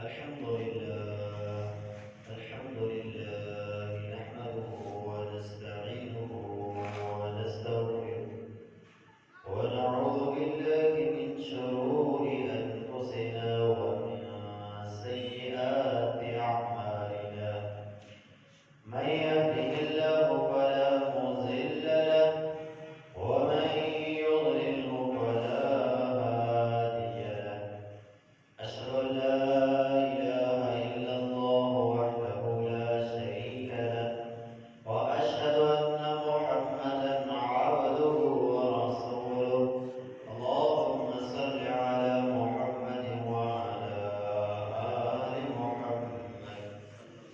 الحمد لله نحمده ونستعينه ونستغفره ونعوذ بالله من شرور أنفسنا ومن سيئات أعمالنا من يهده الله فلا مضل له ومن يضلله فلا هادي له أشهد أن لا إله إلا الله وحده لا شريك له وأشهد أن محمدا عبده ورسوله اللهم صل على محمد وعلى آل محمد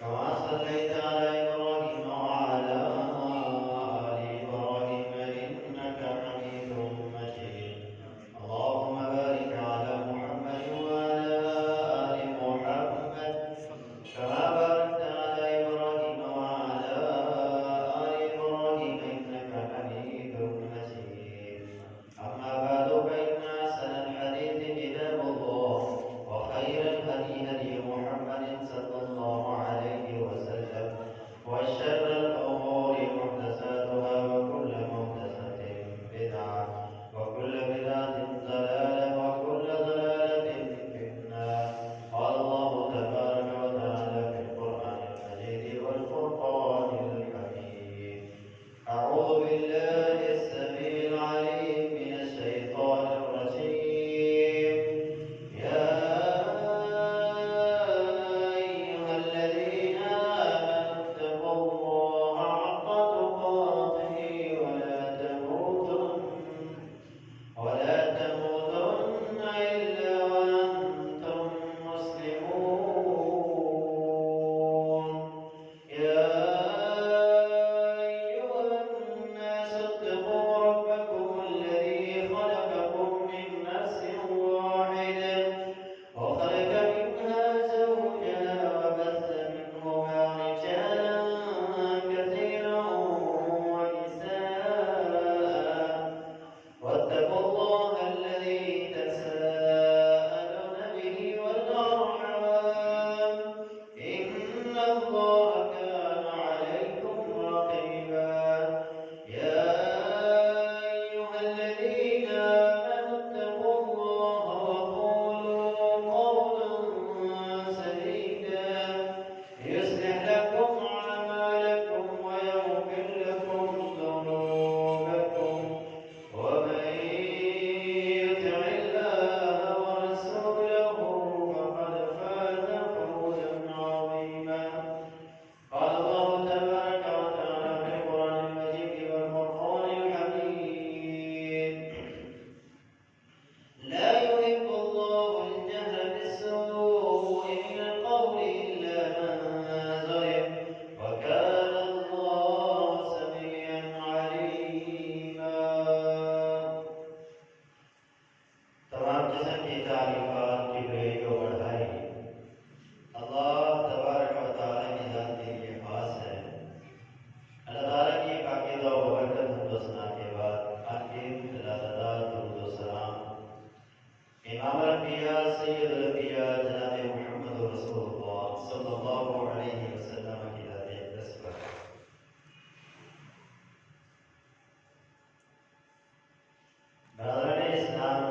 كما صليت على إبراهيم وعلى آل إبراهيم إنك حميد مجيد اللهم بارك على محمد وعلى آل محمد كما باركت على إبراهيم وعلى آل إبراهيم إنك حميد مجيد أما بعد فإن أحسن الحديث كتاب الله وخير الهدي هدي محمد صلى الله عليه وسلم وشر الأمور محدثاتها وكل محدثة بدعة وكل بدعة ضلالة وكل ضلالة في النار قال الله تبارك وتعالى في القرآن المجيد والفرقان الحميد أعوذ بالله السميع العليم من الشيطان الرجيم يا أيها الذين آمنوا اتقوا الله حق تقاته ولا تموتن إلا وأنتم مسلمون يا أيها الناس اتقوا ربكم الذي خلقكم من نفس واحدة وخلق منها زوجها وبث منهما رجالا كثيرا ونساء واتقوا الله الذي تساءلون به والأرحام إن الله كان عليكم رقيبا يا أيها الذين آمنوا اتقوا الله وقولوا قولا سديدا يصلح لكم أعمالكم ويغفر لكم ذنوبكم ومن يطع الله ورسوله فقد فاز فوزا عظيما قال الله تبارك وتعالى في القرآن المجيد والفرقان الحميد لا يحب الله الجهر بالسوء من القول إلا من ظلم وكان الله سميعا عليما تمام قسم کی تعریفات کی بڑائی کو بڑھائی اللہ تبارک و تعالی کی ذات کے لیے خاص ہے۔ اللہ تعالیٰ کی ایک عقیدہ و برکت حمد و ثنا کے بعد آخر خلالات درود و سلام امام الانبیاء سید الانبیاء جناب محمد رسول اللہ صلی اللہ علیہ وسلم کی ذات اقدس پر۔ برادران اسلام،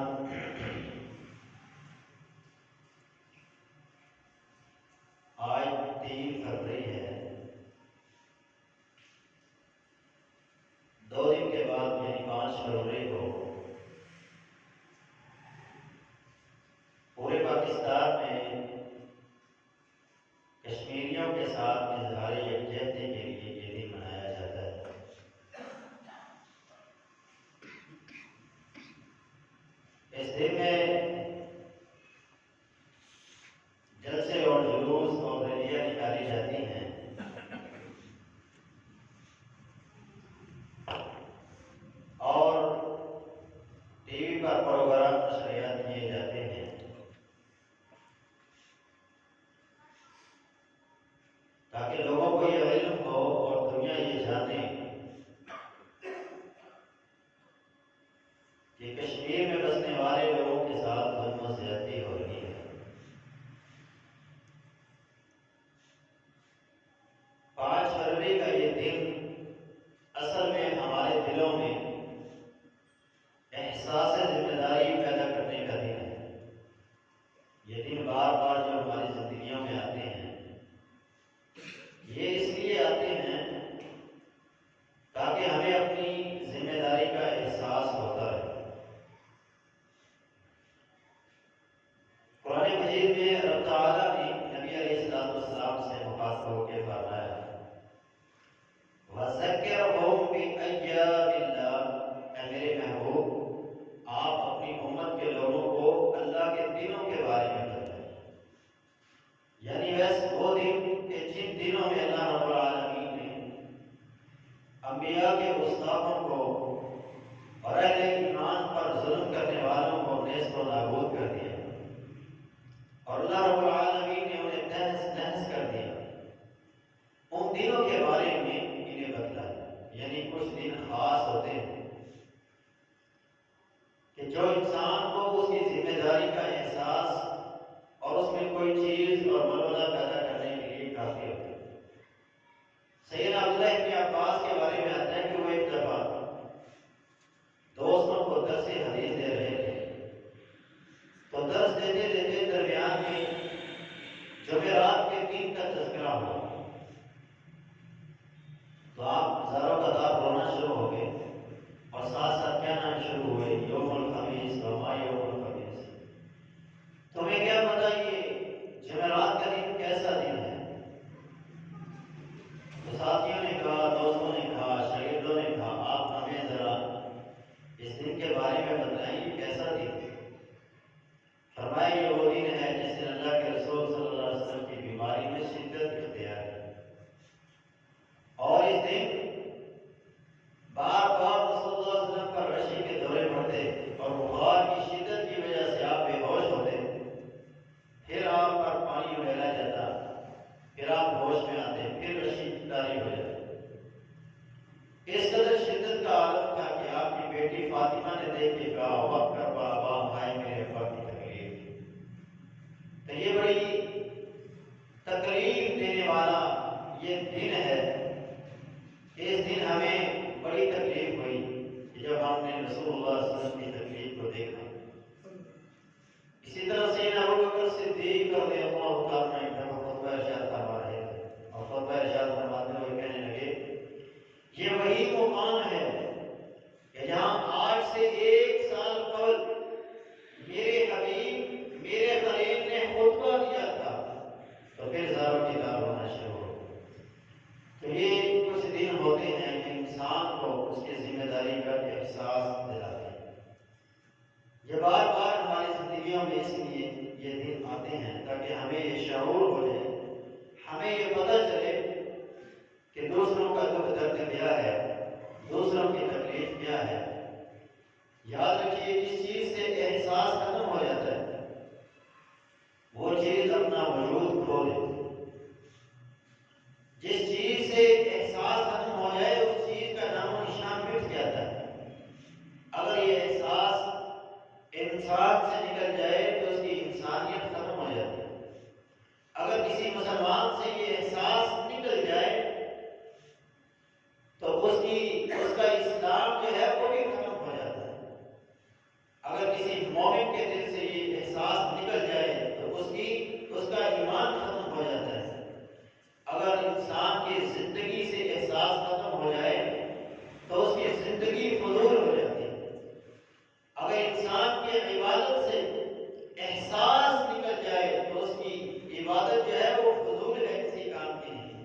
آج 3 فروری ہے۔ 2 دن کے بعد یعنی 5 فروری کو پورے پاکستان میں کشمیریوں کے ساتھ اظہار یکجہتی کے لیے یہ دن منایا جاتا ہے۔ اس دن میں جلسے اور جلوس اور ریلیاں نکالی جاتی ہیں اور ٹی وی پر پروگرام نشریات کیے جاتے ہیں تاکہ لوگوں کو یہ علم ہو اور دنیا یہ جانے کہ کشمیر میں بسنے والے لوگوں کے ساتھ ظلم و زیادتی ہو رہی ہے۔ احساس ذمہ داری پیدا کرنے کا دن ہے۔ یہ دن بار بار جو ہماری زندگیوں میں آتے ہیں، یہ اس لیے آتے ہیں تاکہ ہمیں اپنی ذمہ داری کا احساس ہوتا رہے۔ قرآن مجید میں رب تعالیٰ نے نبی علیہ السلام سے مخاطب ہو کے فرمایا وَذَكِّرْهُمْ بِأَيَّامِ اللَّهِ، اے میرے محبوب آپ اپنی امت کے لوگوں کو اللہ کے دنوں کے بارے میں بتائیں، یعنی ویسے وہ دن کہ جن دنوں میں اللہ رب العالمین نے انبیاء کے گستاخوں کو اور اہل ایمان پر ظلم کرنے والوں کو نیست و نابود کر دیا، اور اللہ رب العالمین نے انہیں تہس نہس کر دیا۔ ان دنوں کے بارے میں انہیں بتلایا، یعنی کچھ دن خاص ہوتے ہیں کہ جو انسان کو اس کی ذمہ داری کا احساس اور اس میں کوئی چیز اور ولولہ پیدا کرنے کے لیے کافی ہوتے ہیں۔ سیدنا عبداللہ ابن عباس کے بارے میں آتا ہے کہ وہ ایک دفعہ دوستوں کو درس حدیث دے رہے تھے، تو درس دیتے دیتے درمیان میں جمعرات کے دن کا تذکرہ ہوا، تو آپ زاروں قطار رونا شروع ہو گئے اور ساتھ ساتھ کیا نام شروع ہوئے یوم الخمیس وما یوم الخمیس۔ تمہیں کیا پتا یہ جمعرات کا دن کیسا دن ہے؟ تو ساتھیوں نے کہا، دوستوں نے کہا، شاگردوں نے کہا آپ ہمیں ذرا اس دن کے بارے میں بتائیں یہ کیسا دن ہے؟ فرمایا یہ وہ دن ہے جس دن اللہ کے رسول صلی اللہ علیہ وسلم کی بیماری میں شدت اختیار کی، اور اس دن بار بار رسول اللہ صلی اللہ علیہ وسلم پر رشی کے دورے پڑتے اور بخار کی شدت کی وجہ سے آپ بے ہوش ہوتے، پھر آپ پر پانی ڈالا جاتا، پھر آپ ہوش میں آتے، پھر رشی جاری ہو جاتی۔ اس قدر شدت کا عالم تھا کہ آپ کی بیٹی فاطمہ نے دیکھ کے کہا وقت کر بابا بھائی میرے ابا کی تکلیف۔ تو یہ بڑی تکلیف دینے والا یہ دن ہے، اس دن ہمیں بڑی تکلیف ہوئی کہ جب ہم نے رسول اللہ صلی اللہ علیہ وسلم کی تکلیف کو دیکھا۔ اسی طرح سیدنا ابوبکر صدیق رضی اللہ تعالیٰ عنہ خطبہ ارشاد فرما رہے تھے، اور خطبہ ارشاد فرماتے ہوئے کہنے لگے یہ وہی مقام ہے کہ جہاں آج سے 1 سال قبل میرے حبیب میرے خلیل نے خطبہ دیا تھا، تو پھر زاروں کی دار ہونا شروع ہو۔ تو یہ کچھ دن ہوتے ہیں کہ انسان کو اس کی ذمہ داری کا احساس دلاتے ہیں۔ یہ بار بار ہماری زندگیوں میں اس لیے یہ دن آتے ہیں تاکہ ہمیں یہ شعور ہو جائے، ہمیں یہ پتہ چلے کہ دوسروں کا دکھ درد کیا ہے، دوسروں کی تکلیف کیا ہے۔ یاد رکھیے جس چیز سے احساس ختم ہو جاتا ہے وہ چیز اپنا وجود کھو دیتی ہے۔ جس چیز سے احساس ختم ہو جائے اس چیز کا نام و نشان مٹ جاتا ہے۔ اگر یہ احساس انسان سے نکل جائے تو اس کی انسانیت ختم ہو جاتی ہے۔ اگر کسی مسلمان سے یہ احساس نکل جائے تو اس کا اسلام جو ہے وہ بھی ختم ہو جاتا ہے۔ اگر کسی مومن کے دل سے یہ احساس نکل جائے تو اس کا ایمان ختم ہو جاتا ہے۔ اگر انسان کی زندگی سے احساس ختم ہو جائے تو اس کی زندگی فضول ہو جاتی ہے۔ اگر انسان کی عبادت سے احساس نکل جائے تو اس کی عبادت جو ہے وہ فضول ہے، کسی کام کی نہیں۔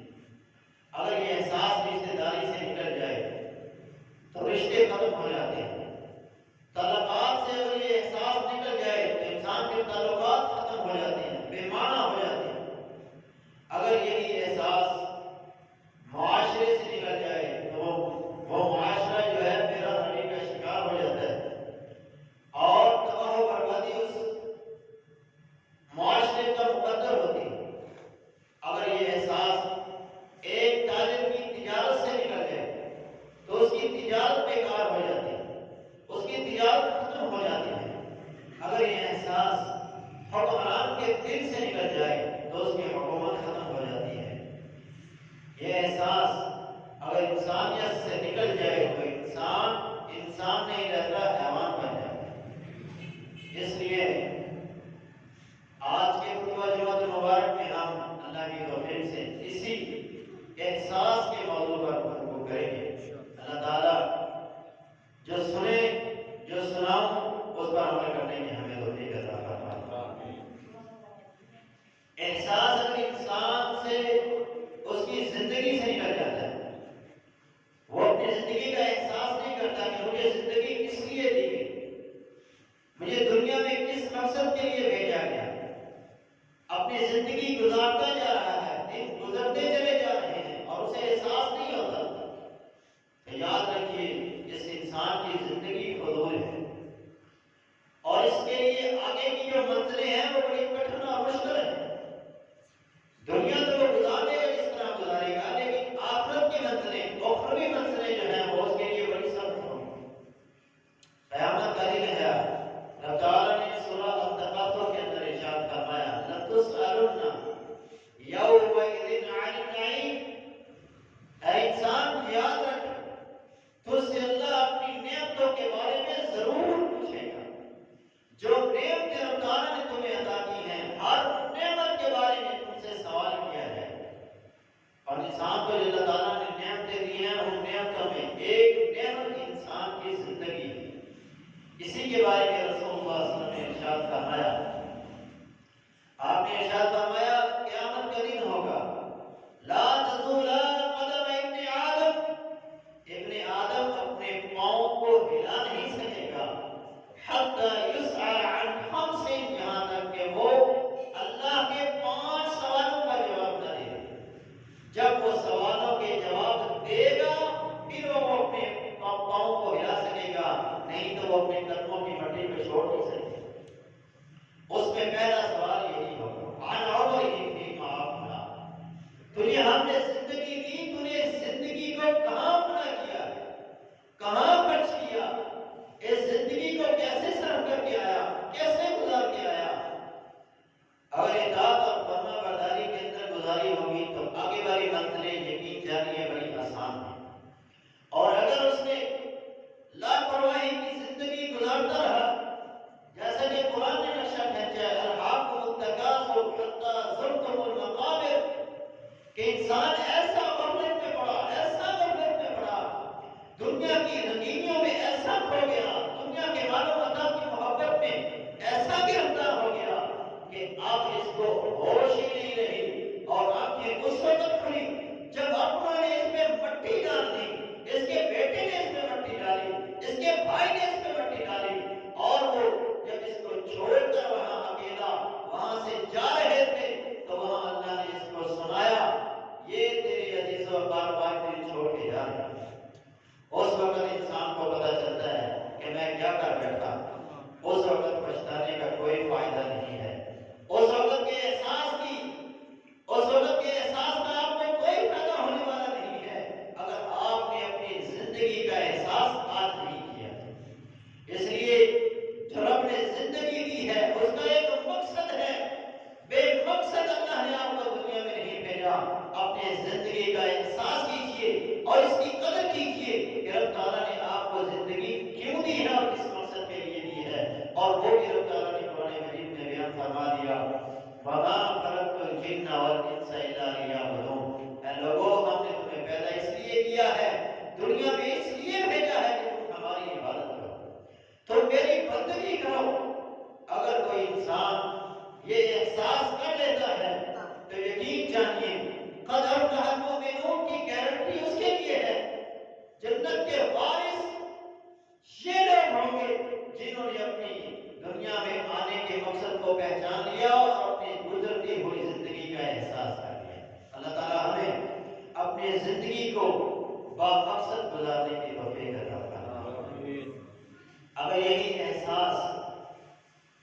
اپنی زندگی گزارتا جا رہا ہے، دن گزرتے چلے جا رہے ہیں اور اسے احساس نہیں ہوتا، تو یاد رکھیے اس انسان کی زندگی فضول ہے، اور اس کے لیے آگے کی جو منزلیں ہیں وہ بڑی کٹھن اور مشکل ہیں۔ دنیا تو وہ گزارے گا جس طرح گزارے گا، لیکن آخرت کی منزلیں، اخروی منزلیں جو ہیں وہ اس کے لیے بڑی سخت ہوں گی۔ قیامت کا دن ہے، رب تعالیٰ نے سورہ التکاثر کے اندر ارشاد فرمایا لَتُسْأَلُنَّ يَوْمَئِذٍ عَنِ النَّعِيمِ، اے انسان یاد رکھ، تجھ سے اللہ اپنی نعمتوں کے بارے میں ضرور پوچھے گا۔ جو نعمتیں رب تعالیٰ نے تمہیں عطا کی ہیں، ہر نعمت کے بارے میں تم سے سوال کیا جائے گا۔ اور انسان کو جو اللہ تعالیٰ نے نعمتیں دی ہیں، ان نعمتوں میں ایک نعمت انسان کی زندگی ہے۔ اسی کے بارے میں رسول اللہ صلی اللہ علیہ وسلم نے ارشاد فرمایا، آپ نے ارشاد فرمایا قیامت کا دن ہوگا، لا تزول قدم ابن آدم، ابن آدم اپنے پاؤں کو ہلا نہیں سکے گا، حتی یسأل عن خمس، یہاں تک کہ وہ اللہ کے 5 سوالوں کا جواب نہ دے۔ جب وہ سوالوں کے جواب دے گا پھر وہ اپنے پاؤں کو ہلا سکے گا، نہیں تو وہ اپنے قدموں کی مٹی پہ چھوڑ نہیں سکے۔ اس میں پہلا سوال یہی ہوگا، عن عمرہ فیما افنیٰ، تجھے ہم نے زندگی دی، تو نے زندگی کو کہاں اپنا کیا، کہاں خرچ کیا، اس زندگی کو کیسے صرف کر کے آیا، کیسے گزار کے آیا۔ اگر اطاعت اور فرما برداری کے اندر گزاری ہوگی تو آگے والی منزلیں یقین جانیے بڑی آسان ہیں، اور اگر اس نے لاپرواہی کی زندگی گزارتا رہا، جیسا کہ قرآن نے نقشہ کھینچا ہے، الہاکم التکاثر حتی زرتم المقابر، کہ انسان ایسا غفلت میں پڑا، ایسا غفلت میں پڑا، دنیا کی رنگینیوں میں ایسا کھو گیا، دنیا کے مال و متاع کی محبت میں ایسا گرفتار ہو گیا کہ اب اس کو ہوش ہی نہیں رہی، اور آنکھیں اس وقت کھلی جب اپنوں نے اس میں مٹی ڈال دی، اس کے بیٹے نے اس میں مٹی ڈالی، اس کے بھائی نے اس میں مٹی ڈالی، اور وہ جب اس کو چھوڑ کر وہاں اکیلا وہاں سے جا رہے تھے تو وہاں اللہ نے اس کو سنایا، یہ تیرے عزیز و بار بار تیری چھوڑ کے جا رہے ہیں۔ اس وقت انسان کو پتہ چلتا ہے کہ میں کیا کر بیٹھا، اس وقت پچھتانے کا کوئی فائدہ نہیں ہے، اس وقت کے احساس کی، اس وقت کے احساس کا آپ کو کوئی فائدہ ہونے والا نہیں ہے اگر آپ نے اپنی زندگی کا احساس آج نہیں کیا۔ اس لیے جو رب نے زندگی دی ہے اس کا ایک مقصد ہے، بے مقصد اللہ نے آپ کو دنیا میں نہیں بھیجا۔ اپنے زندگی کا احساس کیجئے اور اس کی قدر کیجئے کہ رب تعالیٰ نے آپ کو زندگی کیوں دی ہے اور کس مقصد کے لیے دی ہے، اور وہ بھی رب تعالیٰ نے قرآن مجید میں بیان فرما دیا، وَمَا خَلَقْتُ الْجِنَّ وَالْإِنسَ إِلَّا لِيَعْبُدُونِ، اے لوگو ہم نے تمہیں پیدا اس لیے کیا ہے، دنیا میں اس لیے بھیجا ہے کہ تم ہماری عبادت کرو، تم میری بندگی کرو۔ اگر کوئی انسان یہ احساس کر لیتا ہے تو یقین جانیے قد افلح المؤمنون کی گارنٹی اس کے لیے ہے، جنت کے وارث یہ لوگ ہوں گے جنہوں نے اپنی دنیا میں آنے کے مقصد کو پہچان لیا اور اپنی گزرتی ہوئی زندگی کا احساس کر لیا۔ اللہ تعالیٰ ہمیں اپنی زندگی کو با مقصد گزارنے کی توفیق عطا فرمائے۔ اگر یہی احساس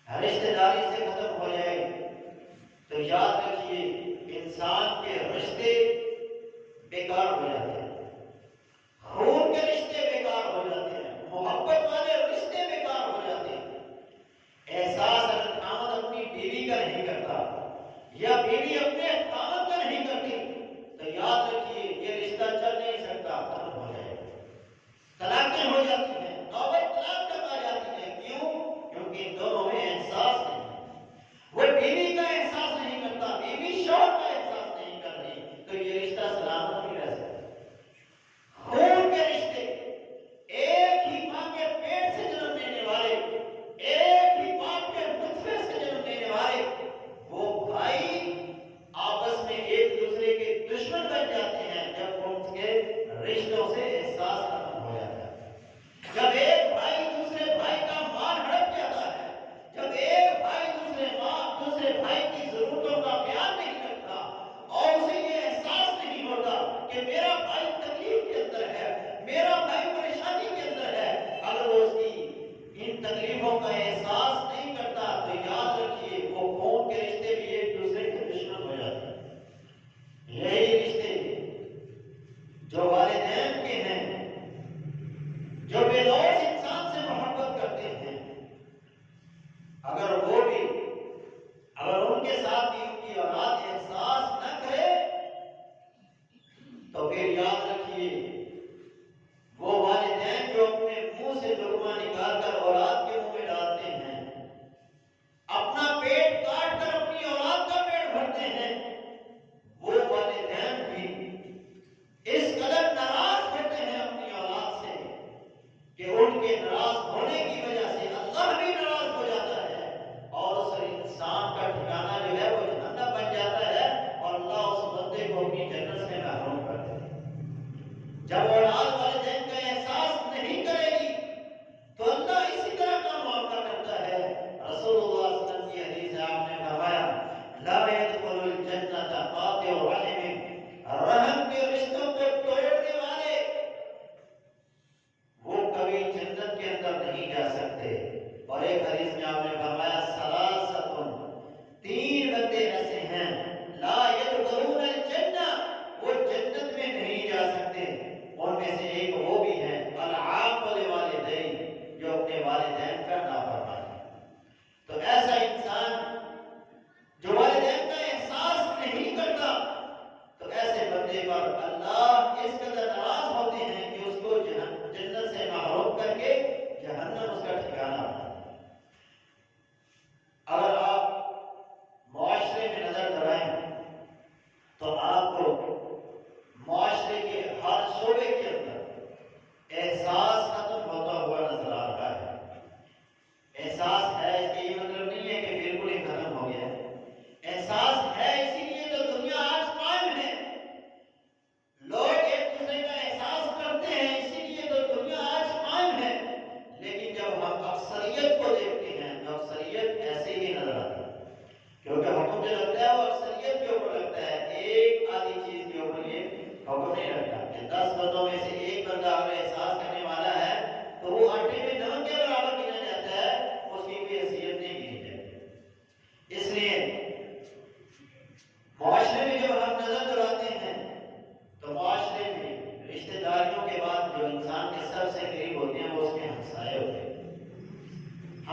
رشتہ داری سے ختم ہو جائے تو یاد رکھیے انسان کے رشتے بیکار ہو جاتے ہیں، خون کے رشتے بیکار ہو جاتے ہیں، محبت والے رشتے بیکار ہو جاتے ہیں۔ احساس اگر خامد اپنی بیوی کا نہیں کرتا یا بیوی اپنے خامد کا نہیں کرتی تو یاد رکھیے یہ رشتہ چل نہیں سکتا، ختم ہو جائے گا، طلاقیں ہو جاتی ہیں، نوبت طلاق تک آ جاتی ہے۔ کیوں؟ کیونکہ ان دونوں میں احساس نہیں۔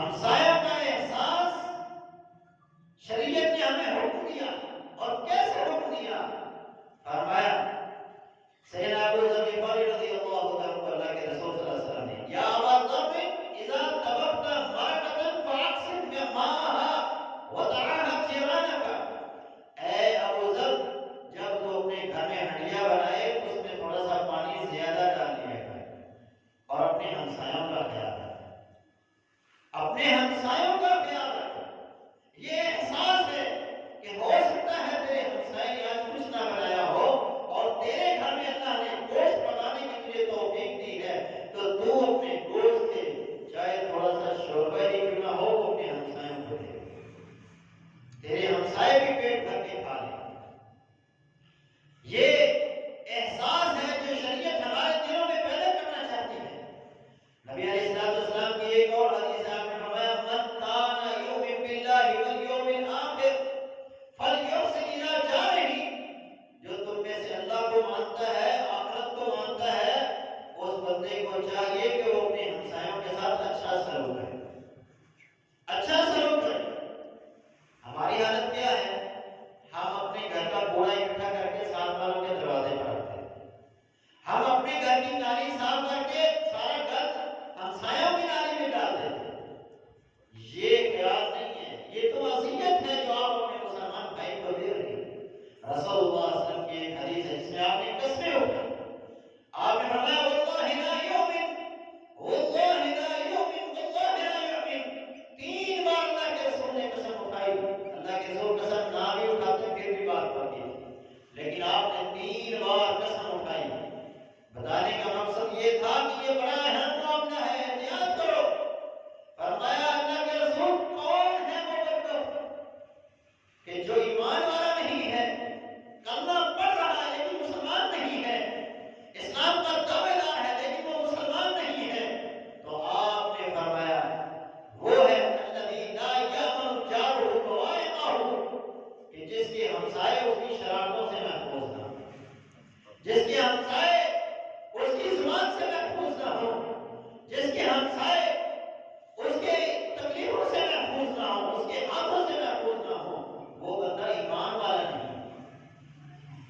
ہمسایوں کا احساس شریعت نے ہمیں حکم دیا، اور کیسے حکم دیا؟ فرمایا سیدنا ابو ذر غفاری رضی اللہ عنہ کو اللہ کے رسول صلی اللہ علیہ وسلم نے، یا ابا ذر اذا طبخت مرقۃ فاقسم ماءها وطعها جيرانك، اے ابو ذر جب تو اپنے گھر میں ہنڈیا بنائے اس میں تھوڑا سا پانی زیادہ ڈال لیا کر، اور اپنے ہمسایوں کا خیال رکھ، اپنے ہمسایوں کا خیال رکھ۔ یہ احساس ہے کہ ہو سکتا ہے تیرے ہمسائے نے آج کچھ نہ بنایا ہو، اور تیرے گھر میں اللہ نے گوشت پکانے کی تجھے توفیق دی ہے، تو اپنے گوشت کے چاہے تھوڑا سا شوربہ ہی کیوں نہ ہو اپنے ہمسایوں کو دے، تیرے ہمسائے بھی پیٹ بھر کے کھا لیں۔ یہ احساس ہے جو شریعت ہمارے دلوں میں پیدا کرنا چاہتی ہے۔ نبی علیہ السلام کی ایک اور حدیث ہے، آپ نے فرمایا من کان یؤمن باللہ والیوم الآخر فلیحسن الی جارہ، جو تم میں سے اللہ کو مانتا ہے، آخرت کو مانتا ہے، اس بندے کو چاہیے کہ وہ اپنے ہمسایوں کے ساتھ اچھا سلوک کرے، اچھا سلوک کرے۔ ہماری حالت کیا ہے؟ ہم اپنے گھر کا کوڑا اکٹھا کر کے ساتھ والوں کے دروازے پر رکھتے ہیں، ہم اپنے گھر کی نالی صاف کر کے سارا گھر ہمسایوں کی نالی میں ڈال دیتے ہیں۔ یہ خیال نہیں ہے، یہ تو وصیت ہے جو آپ اپنے مسلمان بھائی کو دے رہے ہیں۔ رسول اللہ صلی اللہ علیہ وسلم کی ایک حدیث ہے جس میں آپ نے قسمیں اٹھائی، آپ نے فرمایا واللہ لا یؤمن، واللہ لا یؤمن، واللہ لا یؤمن، 3 بار اللہ کے رسول نے قسم اٹھائی۔ اللہ کے رسول قسم نہ بھی اٹھاتے پھر بھی بات پڑتی تھی، لیکن آپ نے 3 بار قسم اٹھائی۔ بتانے کا مقصد یہ تھا کہ یہ بڑا اہم معاملہ ہے، احتیاط کرو۔ فرمایا اللہ کے رسول کون ہے وہ بندہ کہ جو ایمان والا نہیں ہے، کلمہ پڑھ رہا ہے لیکن مسلمان نہیں ہے، اسلام کا دعوے دار ہے لیکن وہ مسلمان نہیں ہے؟ تو آپ نے فرمایا وہ ہے الذی لا یامن جارہ بوائقہ، کہ جس کے ہمسائے اس کی شرارتوں سے محفوظ نہ ہوں، جس کے ہمسائے اس کی زبان سے محفوظ نہ ہوں، جس کے ہمسائے اس کے تکلیفوں سے محفوظ نہ ہوں، اس کے ہاتھوں سے محفوظ نہ ہوں، وہ بندہ ایمان والا نہیں۔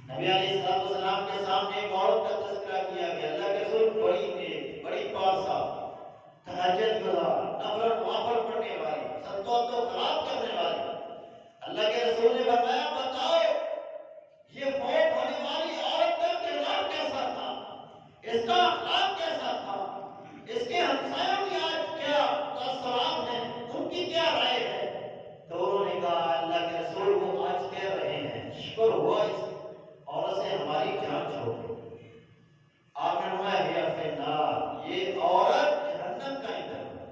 نبی علیہ السلام کے سامنے ایک عورت کا تذکرہ کیا گیا، اللہ کے رسول بڑی نیک، بڑی پارسا، تہجد گزار، نفل نوافل پڑھنے والی، صدقہ و خیرات کرنے والی۔ اللہ کے رسول نے فرمایا بتاؤ یہ فوت ہونے والی عورت کا کردار کیسا تھا، اس کا اخلاق کیسا تھا، اس کے ہمسایوں کی آج کیا تاثرات ہیں، ان کی کیا رائے ہے؟ تو انہوں نے کہا اللہ کے رسول وہ آج کہہ رہے ہیں شکر ہوا اس عورت سے ہماری جان چھوڑ گئی۔ آپ نے فرمایا ہے فی النار، یہ عورت جہنم کا ایندھن ہے۔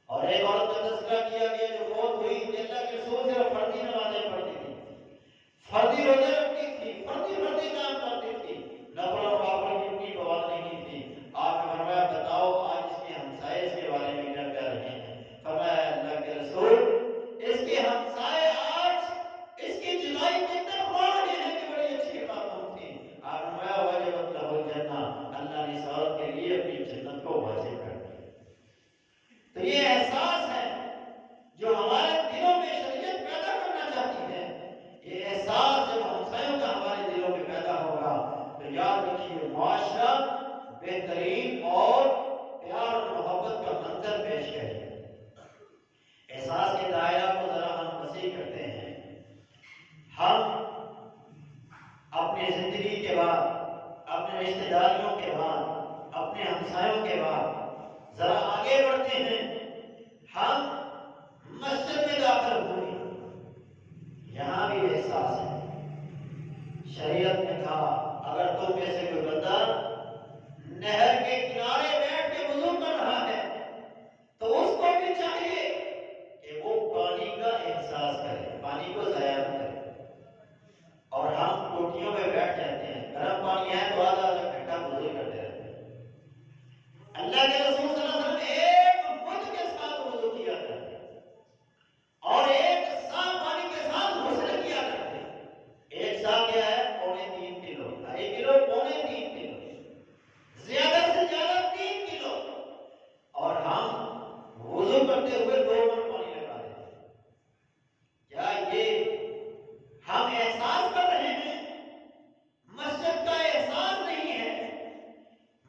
اور ایک عورت کا تذکرہ کیا گیا جو فوت ہوئی کہ اللہ کے رسول صرف فردی نمازیں پڑھتی تھی، فردی روزے رکھتی تھی، فردی کام کرتی تھی، نفل اور نوافل کی اتنی پرواہ نہیں تھی۔ آپ نے فرمایا بتاؤ آج اس کے ہمسائے اس کے بارے میں کیا کہہ رہے ہیں؟ فرمایا اللہ کے رسول اس کے ہمسائے آج اس کی جدائی کے تک رو رہے ہیں کہ بڑی اچھی خاتون تھی۔ آپ نے فرمایا وجبت لہ الجنہ، اللہ نے اس عورت کے لیے اپنی جنت کو واجب کر دیا۔ تو یہ احساس ہے جو ہمارے دلوں میں شریعت پیدا کرنا چاہتی ہے، یہ احساس جب ہمسایوں ہوتے ہوئے 2 من پانی لگا دیتے ہیں۔ کیا یہ ہم احساس کر رہے ہیں؟ مسجد کا احساس نہیں ہے۔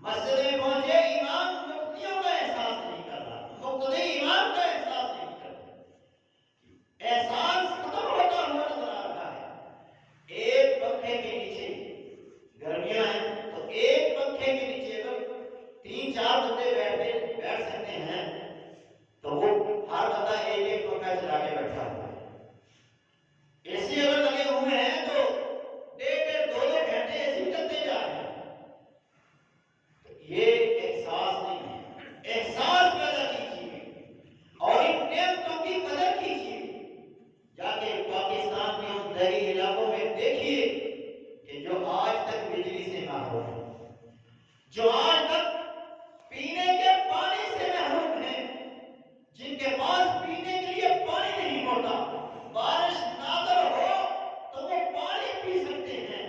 مسجد میں پہنچے امام مقتدیوں کا احساس نہیں کر رہا، مقتدی امام کا احساس نہیں کر رہا، احساس ختم ہوتا ہوا نظر آ رہا ہے۔ ایک پنکھے کے نیچے، گرمیاں ہیں تو ایک پنکھے کے نیچے اگر 3-4 بندے بیٹھ سکتے ہیں تو وہ ہر بندہ ایک پنکھا چلا کے بیٹھا ہوا ہے۔ اے سی اگر لگے ہوئے ہیں تو 1.5-2 گھنٹے اے سی چلتے جا رہے ہیں۔ یہ احساس نہیں ہے۔ احساس پیدا کیجیے اور ان نعمتوں کی قدر کیجیے۔ جا کے پاکستان کے ان دیہی علاقوں میں دیکھیے کہ جو آج تک بجلی سے محروم ہیں، جو آج تک پینے کے پانی سے محروم ہیں، جن کے پاس پینے کے لیے پانی نہیں ہوتا، بارش نازل ہو تو وہ پانی پی سکتے ہیں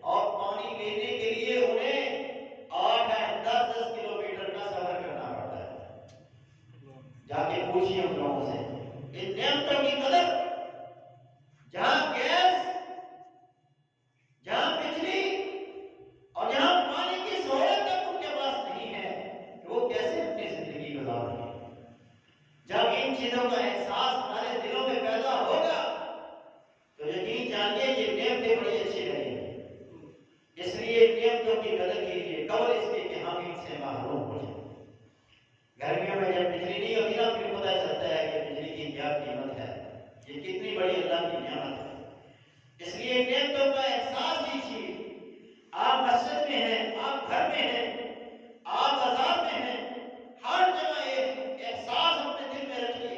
اور پانی لینے کے لیے انہیں 8-10 کلومیٹر کا سفر کرنا پڑتا ہے۔ جا کے پوچھیے ان لوگوں سے ان نعمتوں کی قدر۔ جہاں گیس، جہاں بجلی اور جہاں پانی کی سہولت تک ان کے پاس نہیں ہے کہ وہ کیسے اپنی زندگی گزار رہے ہیں۔ جب ان چیزوں کا احساس ہمارے دلوں میں پیدا ہوگا تو یقین جانیے یہ نعمتیں بڑی اچھی رہیں گی۔ اس لیے نعمتوں کی قدر کیجیے قبل اس کے کہ ہم ان سے محروم ہو جائیں۔ گرمیوں میں جب بجلی نہیں ہوتی نا پھر پتہ چلتا ہے کہ بجلی کی کیا قیمت ہے، یہ کتنی بڑی اللہ کی نعمت ہے۔ اس لیے نعمتوں کا احساس کیجیے۔ آپ مسجد میں ہیں، آپ گھر میں ہیں، آپ بازار میں ہیں، ہر جگہ ایک احساس اپنے دل میں رکھیے۔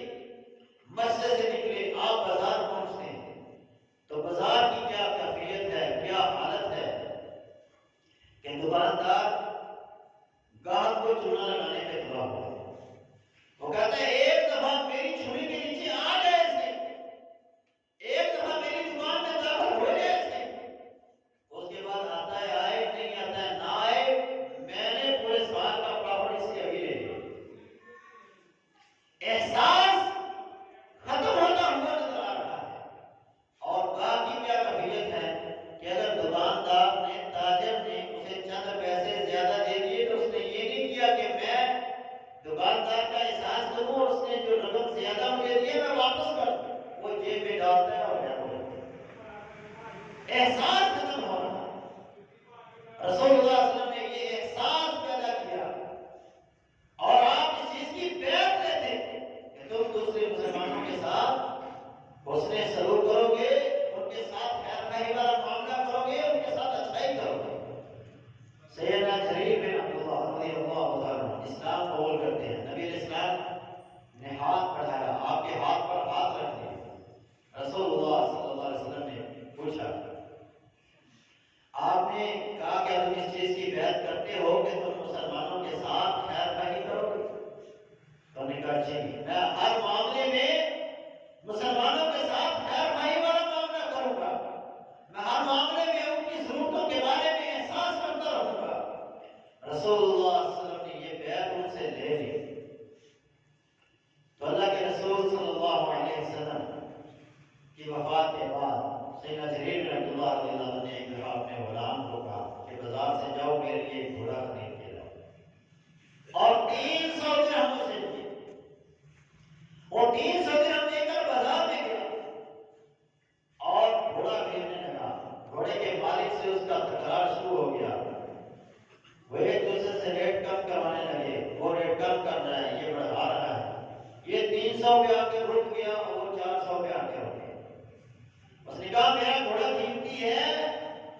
مسجد سے نکلے آپ بازار پہنچتے ہیں تو بازار کی کیا کیفیت ہے، کیا حالت ہے کہ دکاندار گاہک کو چونا لگانے پہ تلا ہوا ہے۔ وہ کہتا ہے ایک دفعہ میری چھری کے نیچے آ جائے سے، ایک دفعہ میری دکان میں داخل ہو جائے سے، اس کے بعد آتا ہے آئے، نہیں آتا ہے نہ آئے، میں نے پورے سال کا پراپرٹی سے ابھی لے لیا۔ احساس ختم ہوتا ہوا نظر آ رہا ہے۔ اور گاہک کی کیا کیفیت ہے کہ اگر دکاندار نے، تاجر نے اسے چند پیسے زیادہ دے دیے تو اس نے یہ نہیں کیا کہ میں دکاندار کا احساس کروں اور اس نے جو رقم زیادہ مجھے دی ہے میں واپس کر دوں، وہ جیب میں ڈالتا ہے اور جاتا ہے۔ احساس ختم ہو رہا ہے۔ رسول اللہ صلی اللہ علیہ وسلم نے یہ احساس پیدا کیا اور آپ اس چیز کی بیعت لیتے کہ تم دوسرے مسلمانوں کے ساتھ حسن سلوک کرو گے، ان کے ساتھ خیر خواہی والا معاملہ کرو گے، ان کے ساتھ اچھائی کرو گے۔ سیدنا جریر بن عبداللہ رضی اللہ عنہ اسلام قبول کرتے ہیں۔ نبی علیہ السلام نے ہاتھ بڑھایا، آپ کے ہاتھ پر ہاتھ رکھ دیا۔ رسول اللہ صلی اللہ علیہ وسلم نے پوچھا، آپ نے کہا کہ تم اس چیز کی بیعت کرتے ہو کہ تم مسلمانوں کے ساتھ خیر خواہی کرو گے؟ تو نے کہا جی، میں ہر معاملے میں مسلمانوں کے ساتھ خیر خواہی والا معاملہ کروں گا، میں ہر معاملے میں ان کی ضرورتوں کے بارے میں احساس کرتا رہوں گا۔ رسول اللہ صلی اللہ علیہ وسلم نے یہ بیعت ان سے لے لی تو اللہ کے رسول صلی اللہ علیہ وسلم کی وفات کے بعد سیدنا جریر بن عبداللہ رضی اللہ عنہ نے ایک دفعہ اپنے غلام کو کہا کہ بازار سے جاؤ میرے لیے ایک گھوڑا خرید کے لاؤ، اور 300 درہم اسے دیے۔ وہ 300 درہم لے کر بازار میں گیا اور گھوڑا خریدنے لگا۔ گھوڑے کے مالک سے اس کا تکرار شروع ہو گیا، وہ ایک دوسرے سے ریٹ کم کروانے لگے، وہ ریٹ کم کر رہا ہے، یہ بڑھا رہا ہے، یہ 300 پہ آ کے رک گیا اور وہ 400 پہ آ کے رک گیا۔ اس نے کہا میرا گھوڑا قیمتی ہے،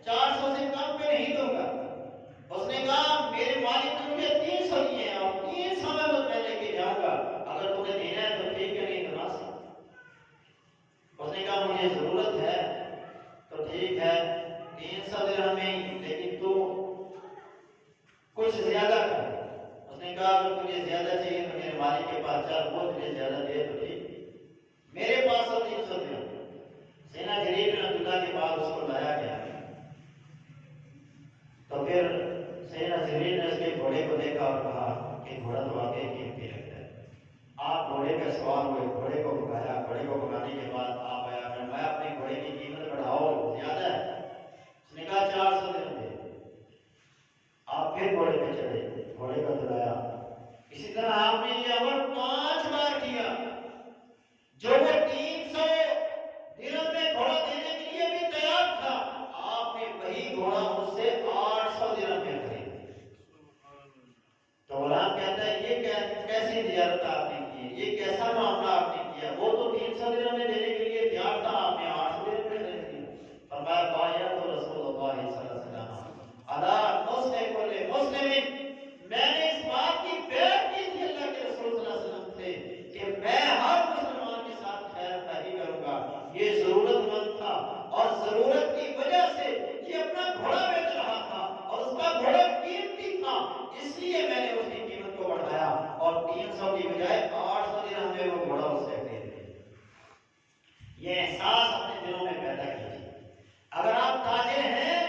400 سے کم پہ نہیں دوں گا۔ اس نے کہا میرے مالک نے مجھے 300 دیے ہیں اور 300 میں لے کے جاؤں گا، اگر تمہیں دینا ہے تو ٹھیک ہے نہیں تو نہ سکتا۔ اس نے کہا مجھے ضرورت ہے تو ٹھیک ہے 300 درہم میں، لیکن تو کچھ زیادہ کر۔ اس نے کہا اگر تجھے زیادہ چاہیے تو میرے مالک کے پاس چل، وہ تجھے زیادہ دے تو ٹھیک، میرے پاس تو 300 درہم۔ سیدنا جریر بن عبداللہ کے بعد اس کو لایا گیا تو پھر سیدنا جریر نے اس کے گھوڑے کو دیکھا اور کہا کہ گھوڑا تو واقعی سوال ہوئے، گھوڑے کو بکایا، گھوڑے کو بکانے کے بعد آپ آیا فرمایا اپنے گھوڑے کی قیمت بڑھاؤ، زیادہ ہے، اس نے کہا 400 درہم دے۔ آپ پھر گھوڑے پہ چڑھے، گھوڑے کو دلایا، اسی طرح آپ نے یہ عمل 5 بار کیا۔ جو وہ 300 درہم میں گھوڑا دینے کے لیے بھی تیار تھا، آپ نے وہی گھوڑا اس سے 800 درہم میں خریدا۔ تو غلام کہتا ہے یہ کیسی تجارت آپ نے کی، یہ کیسا معاملہ آپ نے کیا؟ وہ تو 300 درہم میں دینے کے لیے تیار تھا، آپ نے 800 درہم میں خرید لیا۔ فرمایا بایعت رسول اللہ صلی اللہ علیہ وسلم علی نصح کل مسلم، میں نے اس بات کی بیعت کی تھی اللہ کے رسول صلی اللہ علیہ وسلم سے کہ میں ہر مسلمان کے ساتھ خیر خواہی کروں گا۔ یہ ضرورت مند تھا اور ضرورت کی وجہ سے یہ اپنا گھوڑا بیچ رہا تھا اور اس کا گھوڑا قیمتی تھا، اس لیے میں نے اس کی قیمت کو بڑھایا اور 300 کی بجائے 800 درہم میں وہ گھوڑا اس سے خرید لیا۔ یہ احساس اپنے دلوں میں پیدا کیجیے۔ اگر آپ تاجر ہیں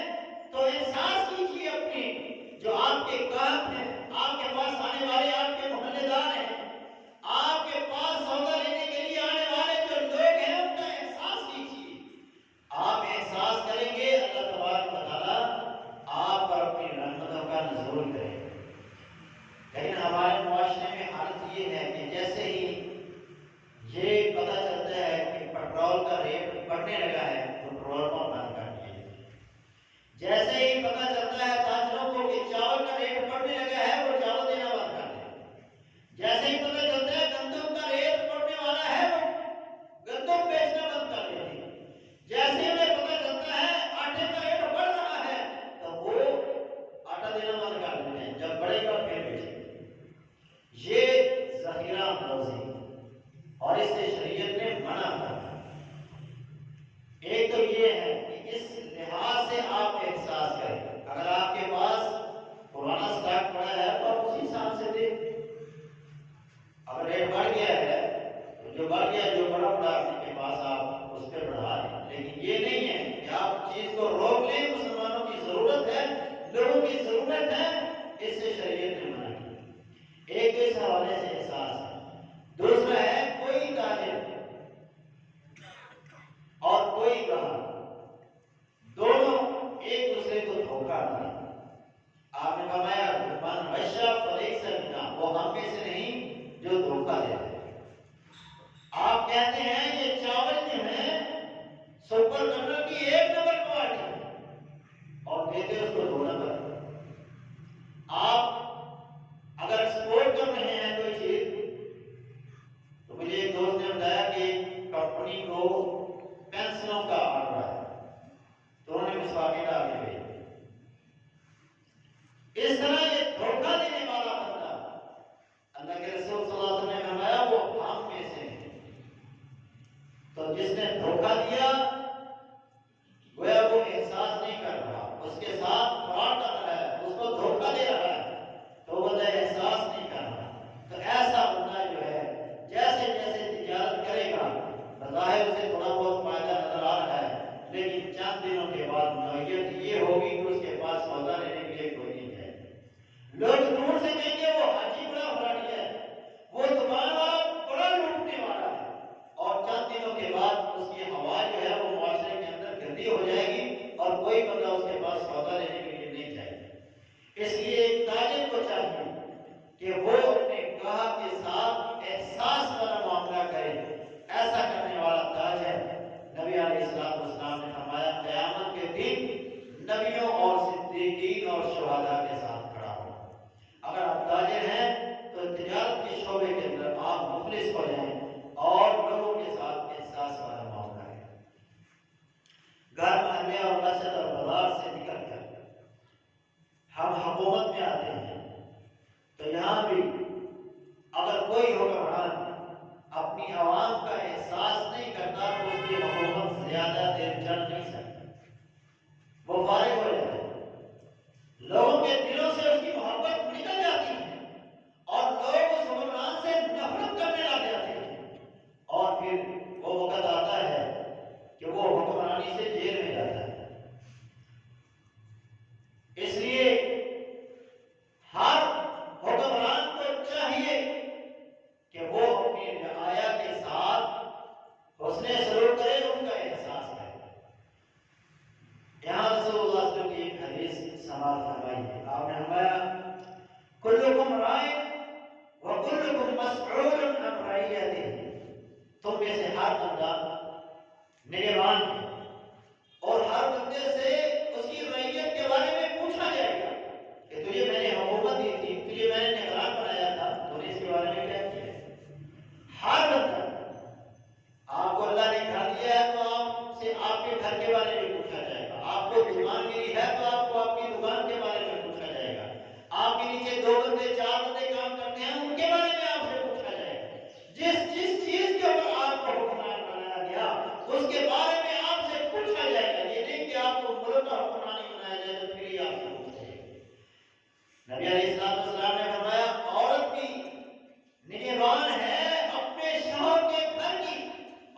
تو احساس کیجیے اپنے جو آپ کے گاہک ہیں، آپ کے پاس آنے والے آپ کے محلے دار ہیں، آپ کے پاس سودا لینے کے لیے آنے والے جو لوگ ہیں ان کا احساس کیجیے۔ آپ احساس کریں گے اللہ تبارک و تعالیٰ آپ پر اپنی رحمتوں کا نزول کرے گا۔ لیکن ہمارے معاشرے میں حالت یہ ہے کہ جیسے ہی یہ پتہ چلتا ہے کہ پیٹرول کا ریٹ بڑھنے لگا ہے تو پیٹرول پمپ بند کر دیے، جیسے ہی پتہ چلتا ہے تاجروں کو کہ چاول کا ریٹ بڑھنے لگا ہے وہ چاول دینا بند کر دیں، جیسے ہی پتہ چلتا ہے گندم کا ریٹ بڑھنے والا ہے وہ گندم بیچنا بند کر دیتے ہیں، جیسے انہیں پتہ چلتا ہے آٹے کا ریٹ بڑھ رہا ہے تو وہ آٹا دینا بند کر دیتے ہیں، جب بڑھے گا پھر بیچیں گے۔ یہ ذخیرہ اندوزی اور اس سے شریعت نے منع کر دیا۔ ایک تو یہ ہے کہ اس لحاظ سے آپ احساس کریں، اگر آپ کے پاس پرانا سٹاک پڑا ہے تو آپ اسی حساب سے دیں، اگر ریٹ بڑھ گیا ہے تو جو بڑھ گیا جو بڑا پڑا آپ کے پاس آپ اس پہ بڑھا دیں، لیکن یہ نہیں ہے کہ آپ چیز کو روک لیں۔ مسلمانوں کی ضرورت ہے، لوگوں کی ضرورت ہے، اس سے شریعت نے منع کیا۔ ایک اس حوالے سے احساس ہے۔ دوسرا ہے کوئی تاجر اور کوئی گاہک دونوں ایک دوسرے کو دھوکہ دیں۔ آپ نے فرمایا من غش فلیس منا، وہ ہم میں سے نہیں جو دھوکہ دیتے ہیں۔ آپ کہتے ہیں یہ چاول جو ہے سپر کنٹرول کی 1 نمبر کوالٹی ہے اور دیتے اس کو 2 نمبر۔ آپ اگر ایکسپورٹ کر رہے ہیں کوئی چیز، تو مجھے ایک دوست نے بتایا کہ کمپنی کو پینسلوں کا آرڈر ہے تو انہوں نے مسواکیں ڈال کے بھیجی۔ اس طرح یہ دھوکہ دینے والا بندہ اللہ کے رسول صلی اللہ علیہ وسلم نے فرمایا وہ ہم میں سے نہیں۔ تو جس نے دھوکہ دیا گویا وہ احساس نہیں کر رہا، اس کے ساتھ فراڈ کر رہا ہے، اس کو دھوکہ دے رہا ہے، تو وہ احساس نہیں کر رہا۔ تو ایسا بندہ جو ہے جیسے جیسے تجارت کرے گا بظاہر اسے تھوڑا بہت فائدہ نظر آ رہا ہے، لیکن چند دنوں کے بعد نوعیت یہ ہوگی کہ اس کے پاس سودا لینے کے لیے کوئی نہیں ہے۔ لوگ دور سے کہیں گے وہ حاجی بڑا فراڈی ہے، وہ دکان والا بڑا لوٹنے والا ہے، اور چند دنوں کے بعد اس کی ہوا جو ہے وہ ہر بندہ نگہبان ہے، اور ہر بندے سے اس کی رعیت کے بارے میں پوچھا جائے گا کہ تجھے میں نے حکومت دی تھی، تجھے میں نے نگران بنایا تھا، تو نے اس کے بارے میں کیا کیا ہے؟ ہر بندہ، آپ کو اللہ نے گھر دیا ہے تو آپ سے آپ کے گھر کے بارے میں پوچھا جائے گا، آپ کو دکان ملی ہے تو آپ کو آپ کی دکان کے بارے میں پوچھا جائے گا، آپ کے نیچے 2 بندے 4 بندے کام کرتے ہیں ان کے بارے میں آپ سے پوچھا جائے گا، جس چیز کے اوپر آپ کو حکمران بنایا گیا اس کے بارے میں آپ سے پوچھا جائے گا۔ یہ نہیں کہ آپ کو ملک کا حکمران ہی بنایا جائے تو پھر ہی آپ سے پوچھا جائے گا۔ نبی علیہ السلام نے فرمایا عورت بھی نگہبان ہے اپنے شوہر کے گھر کی،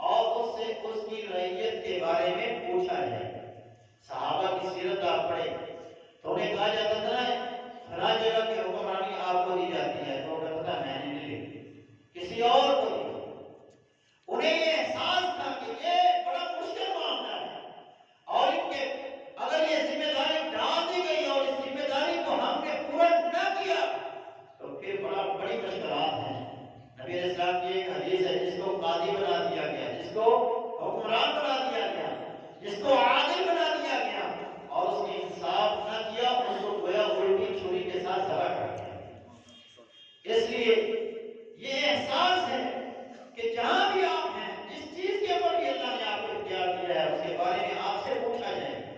اور اس سے اس کی رعیت کے بارے میں پوچھا جائے گا۔ صحابہ کی سیرت آپ پڑھیں تو انہیں کہا جاتا تھا فلاں جگہ کی حکمرانی آپ کو دی جاتی ہے، تو کہتا تھا میں نے نہیں لی، کسی اور کو دی۔ انہیں یہ احساس تھا کہ یہ بڑا مشکل معاملہ ہے، اور ان کے اگر یہ ذمہ داری ڈال دی گئی اور اس ذمہ داری کو ہم نے پورا نہ کیا تو پھر بڑی مشکلات ہیں۔ نبی علیہ السلام کی ایک حدیث ہے، جس کو قاضی بنا دیا گیا، جس کو حکمران بنا دیا گیا، جس کو عادل بنا دیا گیا اور اس نے انصاف نہ کیا، اس کو گویا الٹی چھری کے ساتھ ذبح کر دیا۔ اس لیے یہ احساس ہے کہ جہاں بھی آپ ہیں، جس چیز کے اوپر بھی اللہ نے آپ کو اختیار دیا ہے، اس کے بارے میں آپ سے پوچھا جائے گا۔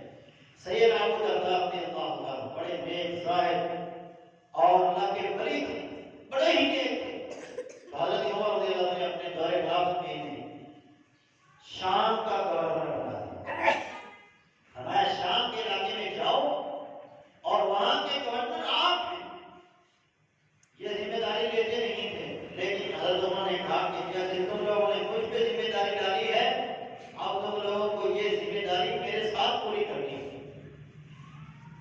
سیدنا ابو درداء رضی اللہ عنہ بڑے نیک زاہد اور اللہ کے ولی تھے، بڑے ہی نیک تھے۔ حضرت عمر رضی اللہ عنہ نے اپنے دور خلافت میں شام کا گورنر بنا دیا۔ ہمارے شام کے علاقے میں جاؤ اور وہاں کے گورنر آپ ہیں۔ یہ ذمہ داری لیتے نہیں تھے، لیکن حضرت عمر نے کہا کہ جیسے تم لوگوں نے مجھ پہ ذمہ داری ڈالی ہے، اب تم لوگوں کو یہ ذمہ داری میرے ساتھ پوری کرنی ہے،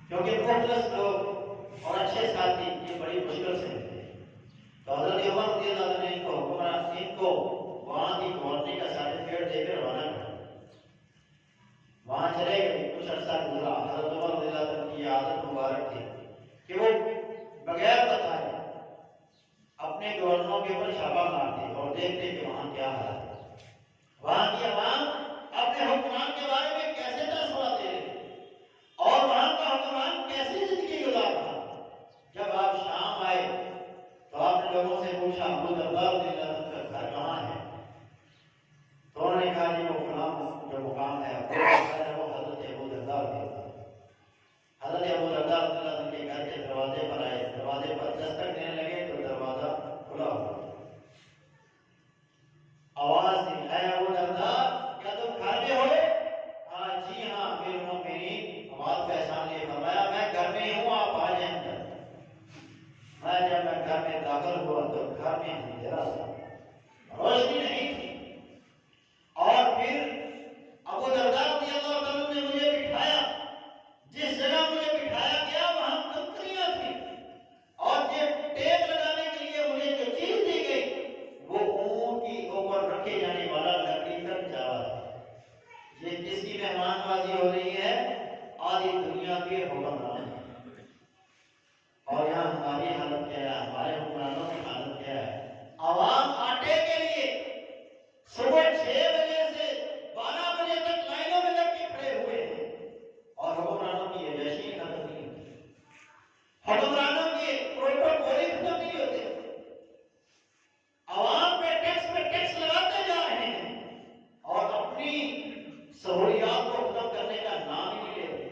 کیونکہ مخلص لوگ اور اچھے ساتھی یہ بڑی مشکل سے ملتے ہیں۔ تو حضرت عمر رضی اللہ عنہ نے ان کو حکمران، ان کو وہاں کی گورنری کا سرٹیفکیٹ دے کر روانہ کر، وہاں چلے گئے۔ کچھ عرصہ گزرا، حضرت عمر رضی اللہ عنہ کی عادت مبارک تھی کہ وہ بغیر بتائے اپنے گورنروں کے اوپر چھاپا مارتے اور دیکھتے کہ وہاں کیا حالت ہے، وہاں کی عوام اپنے حکمران کے بارے میں کیسے تاثرات دے رہے اور وہاں کا حکمران کیسی زندگی گزار رہا۔ جب آپ شام آئے تو آپ نے لوگوں سے پوچھا ابو درداء رضی اللہ عنہ کا گھر کہاں ہے؟ تو انہوں نے کہا جی وہ فلاں جو مقام ہے وہ حضرت ابو درداء رضی اللہ عنہ۔ حضرت ابو درداء رضی اللہ عنہ کے گھر کے دروازے پر آئے، دروازے پر دستک دینے لگے تو دروازہ کھلا ہوا، آواز دی اے ابو درداء کیا تم گھر میں ہو؟ ہاں جی ہاں امیر المومنین، آواز پہچان لیے، فرمایا میں گھر میں ہوں، آپ آ جائیں اندر۔ جب میں گھر میں داخل ہوا تو گھر میں اندھیرا تھا، روشنی نہیں تھی، اور پھر ابو درداء رضی اللہ عنہ نے مجھے بٹھایا، جس جگہ مجھے بٹھایا گیا وہاں کنکریاں تھی، اور یہ ٹیپ لگانے کے لیے مجھے جو چیز دی گئی وہ اونٹ کی اوپر رکھے جانے والا لکڑی کا جاوا ہے۔ یہ کس کی مہمان بازی ہو رہی ہے؟ آدھی دنیا کے حکمران۔ اور یہاں ہماری حالت کیا ہے، ہمارے حکمرانوں کی حالت کیا ہے؟ عوام آٹے کے لیے صبح 6 بجے سے 12 بجے تک لائنوں میں لگ کے کھڑے ہوئے ہیں، اور حکمرانوں کی عیاشی ختم نہیں ہوتی، حکمرانوں کے پروٹوکول ختم نہیں ہوتے، عوام پہ ٹیکس لگاتے جا رہے ہیں اور اپنی سہولیات کو ختم کرنے کا نام ہی نہیں لے رہے۔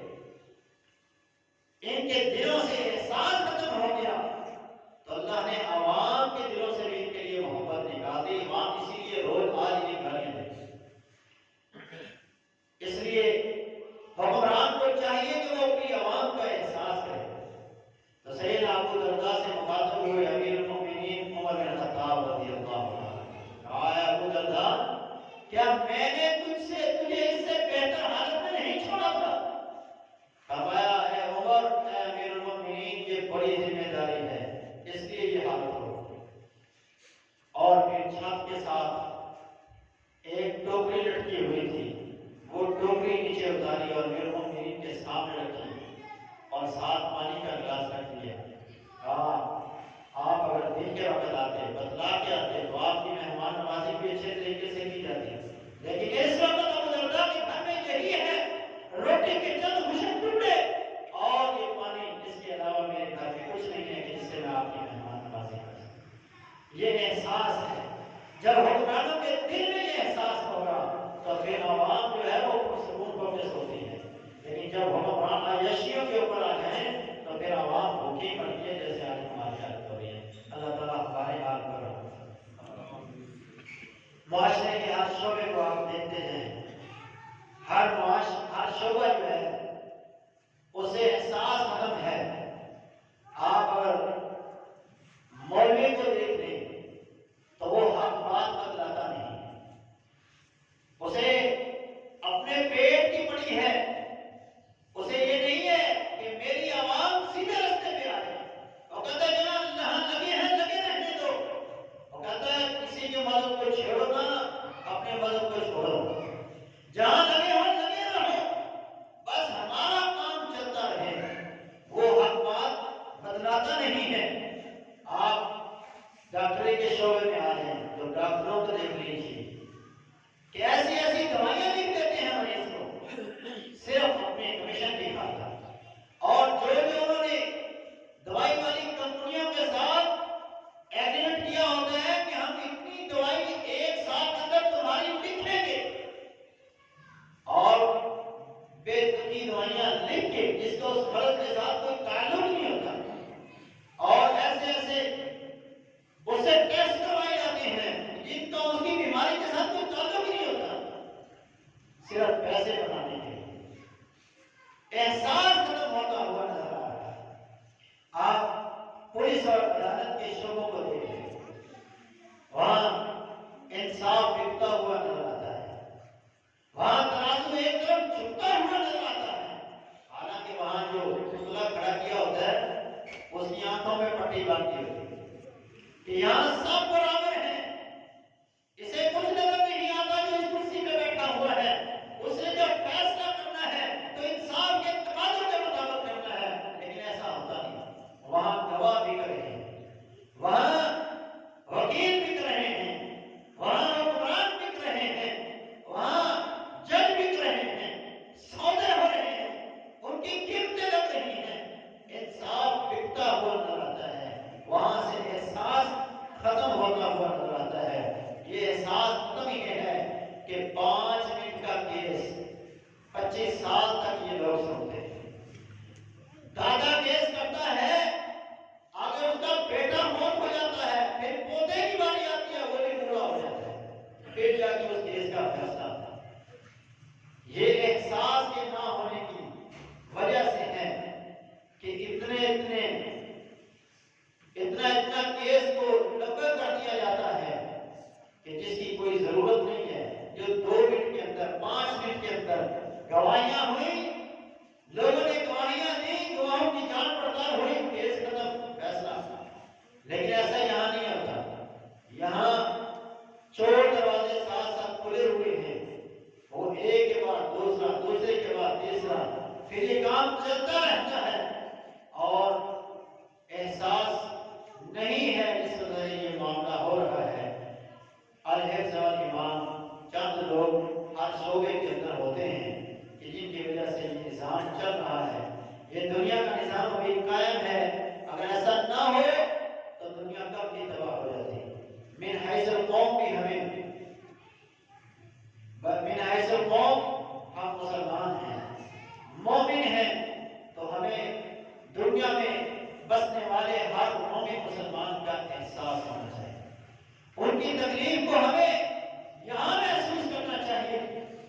ان کے دلوں سے احساس ختم ہو گیا تو اللہ نے عوام کے دلوں سے بھی ان کے لیے محبت نکال دی۔ عوام اسی لیے روز آج بھی گالیاں دیتے، اس لیے حکمران کو چاہیے کہ وہ اپنی عوام کا احساس کرے۔ تو سیدنا ابو درداء سے مخاطب ہوئے امیر المومنین عمر بن خطاب رضی اللہ عنہ، کہا اے ابو درداء کیا میں نے تجھے اس سے بہتر حالت میں نہیں چھوڑا تھا؟ فرمایا اے عمر، اے امیر المومنین یہ بڑی ذمہ داری ہے، اس لیے یہ حالت ہو۔ اور پھر چھت کے ساتھ ایک ٹوکری لٹکی ہوئی تھی، وہ ٹوکری نیچے اتاری اور امیر المومنین کے سامنے رکھی اور ساتھ پانی کا گلاس رکھ دیا۔ کہا آپ اگر دن کے وقت آتے، بتلا کے آتے تو آپ کی مہمان نوازی بھی اچھے طریقے سے کی جاتی، حکمرانوں کے دل میں یہ احساس ہوگا تو پھر عوام جو ہے وہ پرسکون پروگریس ہوتی ہے. لیکن جب حکمران عیاشیوں کے اوپر آ جائیں تو پھر عوام بھوکی مرتی ہے، جیسے آج ہماری حالت ہو رہی ہے. اللہ تعالیٰ ہمارے حال پر رحم کرے. معاشرے کے ہر شعبے کو آپ دیکھتے ہیں، ہر شعبہ جو ہے اسے احساس ختم ہے. آپ اگر مولوی کو دیکھ لیں تو وہ حق بات بتلاتا نہیں، اسے اپنے پیٹ کی پڑی ہے. اسے یہ نہیں ہے کہ میری عوام سیدھے راستے پہ آ جائے. وہ کہتا ہے جناب جہاں لگے ہیں لگے رہنے دو. وہ کہتا ہے کسی کے مذہب کو چھیڑو نہ، اپنے مذہب کو چھوڑو. جہاں لگے ہو لگے رہو، بس ہمارا کام چلتا رہے. وہ حق بات بدلاتا نہیں ہے. آپ ڈاکٹری کے شعبے میں آ جائیں تو ڈاکٹروں کو دیکھ لیجیے کہ ایسی ایسی دوائیاں لکھ دیتے ہیں مریض کو صرف اپنے کمیشن کی خاطر. اور جو انہوں نے دوائی والی کمپنیوں کے ساتھ ایگریمنٹ کیا ہوتا ہے کہ ہم اتنی دوائی ایک سال کے اندر تمہاری لکھیں گے، اور بے تکی دوائیاں لکھ کے جس کو اس مرض کے ساتھ کوئی تعلق نہیں ہوتا، اور ایسے ایسے اسے ٹیسٹ کروائے جاتے ہیں جن کا اس کی بیماری کے ساتھ کوئی تعلق نہیں ہوتا، صرف پیسے بنانے کے لیے. احساس ختم ہوتا ہوا نظر آ رہا ہے. آپ پولیس اور عدالت کے شعبوں کو دیکھ لیں، وہاں انصاف بکتا ہوا نظر آتا ہے. وہاں ترازو ایک طرف جھکتا ہوا نظر آتا ہے. حالانکہ وہاں جو پتلا کھڑا کیا ہوتا ہے اس کی آنکھوں میں پٹی باندھی ہوتی ہے کہ یہاں سب برابر ہیں. اسے کچھ نظر نہیں آتا جو اس کرسی پہ بیٹھا ہوا ہے. اسے جب فیصلہ کرنا ہے تو انصاف کے تقاضوں کے مطابق کرنا ہے. لیکن ایسا ہوتا نہیں. وہاں گواہ بک رہے ہیں، وہاں وکیل بک رہے ہیں، وہاں حکمران بک رہے ہیں، وہاں جج بک رہے ہیں، سودے ہو رہے ہیں، ان کی قیمتیں لگ رہی ہیں. انصاف بکتا ہوا نظر آتا ہے. وہاں سے احساس ختم ہوتا ہوا نظر آتا ہے. یہ احساس ختم ہی ہے کہ 5 منٹ کا کیس 25 سال تک یہ لوگ سنتے ہیں. دادا کیس کرتا ہے، اگر اس کا بیٹا موت ہو جاتا ہے پھر پوتے کی باری آتی ہے، وہ بھی پورا ہو جاتا ہے، پھر جا کے اس کیس کا فیصلہ ہوتا ہے. یہ احساس کے نہ ہونے کی وجہ سے ہے کہ اتنا کیس کو لمبا کر دیا جاتا ہے کہ جس کی کوئی ضرورت نہیں ہے. جو 2 منٹ کے اندر 5 منٹ کے اندر گواہیاں ہوئی، لوگوں نے گواہیاں دی، گواہوں کی جانچ پڑتال ہوئی، کیس ختم، فیصلہ. لیکن ایسا یہاں نہیں ہوتا. یہاں چور دروازے ساتھ ساتھ کھلے ہوئے ہیں. وہ ایک کے بعد دوسرا، دوسرے کے بعد تیسرا، پھر یہ کام چلتا رہتا ہے. اور احساس نہیں ہے جس وجہ سے یہ معاملہ ہو رہا ہے. الحفظ والایمان چند لوگ ہر شعبے کے اندر ہوتے ہیں کہ جن کی وجہ سے یہ نظام چل رہا ہے. یہ دنیا کا نظام ابھی قائم ہے. اگر ایسا نہ ہو تو دنیا کب کی تباہ ہو جاتی. من حیث القوم بھی من حیث القوم ہم مسلمان ہیں، مومن ہیں، تو ہمیں دنیا میں بسنے والے ہر مومن مسلمان کا احساس ہونا چاہیے. ان کی تکلیف کو ہمیں یہاں محسوس کرنا چاہیے.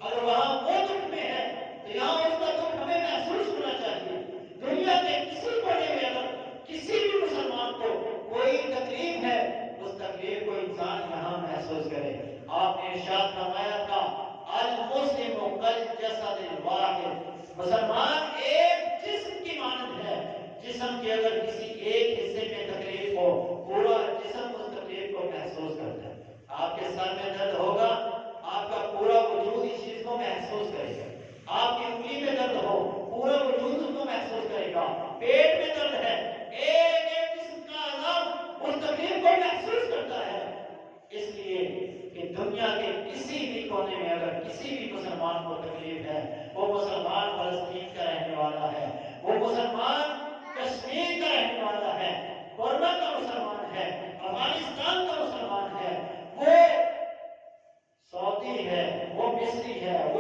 اگر وہاں وہ دکھ میں ہے تو یہاں اس کا دکھ ہمیں محسوس ہونا چاہیے. دنیا کے کسی کونے میں اگر کسی بھی مسلمان کو کوئی تکلیف ہے، اس تکلیف کو انسان یہاں محسوس کرے. آپ نے ارشاد فرمایا تھا المسلم کالجسد الواحد، مسلمان ایک جسم کی مانند ہے. جسم کے اگر کسی ایک حصے میں تکلیف ہو، پورا جسم اس تکلیف کو محسوس کرتا ہے. آپ کے سر میں درد ہوگا، آپ کا پورا وجود اس چیز کو محسوس کرے گا. آپ کی انگلی میں درد ہو، پورا وجود اس کو محسوس کرے گا. پیٹ میں درد ہے، ایک ایک جسم کا عضو اس تکلیف کو محسوس کرتا ہے. اس لیے کہ دنیا کے کسی بھی کونے میں اگر کسی بھی مسلمان کو تکلیف ہے، وہ مسلمان فلسطین کا رہنے والا ہے، وہ مسلمان کشمیر کا رہنے والا ہے، برما کا مسلمان ہے، افغانستان کا مسلمان ہے، وہ